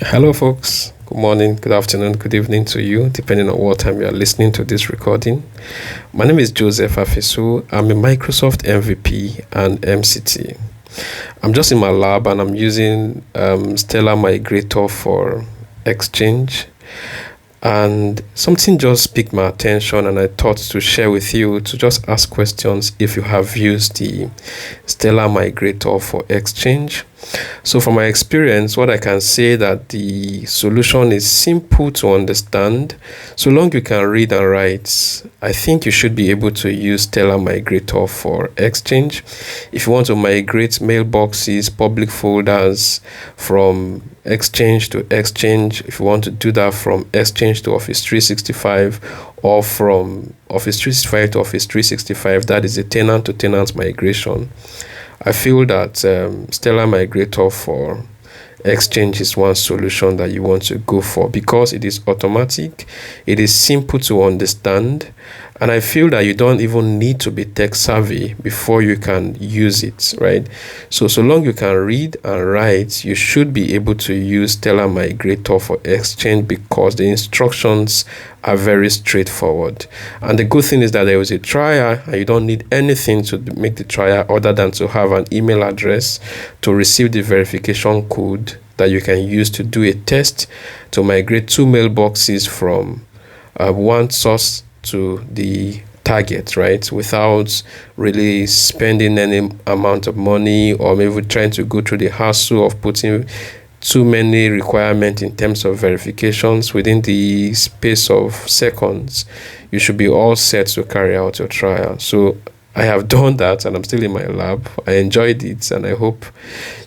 Hello, folks. Good morning, good afternoon, good evening to you, depending on what time you are listening to this recording. My name is Joseph Afeso. I'm a Microsoft MVP and MCT. I'm just in my lab and I'm using Stellar Migrator for Exchange. And something just piqued my attention, and I thought to share with you to just ask questions if you have used the Stellar Migrator for Exchange. So from my experience, what I can say that the solution is simple to understand. So long you can read and write, I think you should be able to use Stellar Migrator for Exchange. If you want to migrate mailboxes, public folders from Exchange to Exchange, if you want to do that from Exchange to Office 365 or from Office 365 to Office 365, that is a tenant to tenant migration. I feel that Stellar Migrator for Exchange is one solution that you want to go for because it is automatic, it is simple to understand, and I feel that you don't even need to be tech savvy before you can use it, right? So long you can read and write, you should be able to use Stellar Migrator for Exchange because the instructions are very straightforward. And the good thing is that there is a trial and you don't need anything to make the trial other than to have an email address to receive the verification code that you can use to do a test to migrate two mailboxes from one source to the target, right, without really spending any amount of money or maybe trying to go through the hassle of putting too many requirements in terms of verifications within the space of seconds. You should be all set to carry out your trial. So I have done that and I'm still in my lab. I enjoyed it and I hope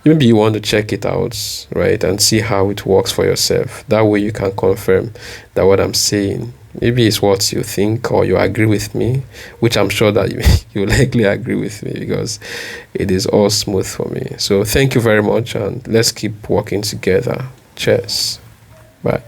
maybe you want to check it out, right, and see how it works for yourself. That way you can confirm that what I'm saying maybe it's what you think or you agree with me, which I'm sure that you likely agree with me because it is all smooth for me. So thank you very much and let's keep working together. Cheers. Bye.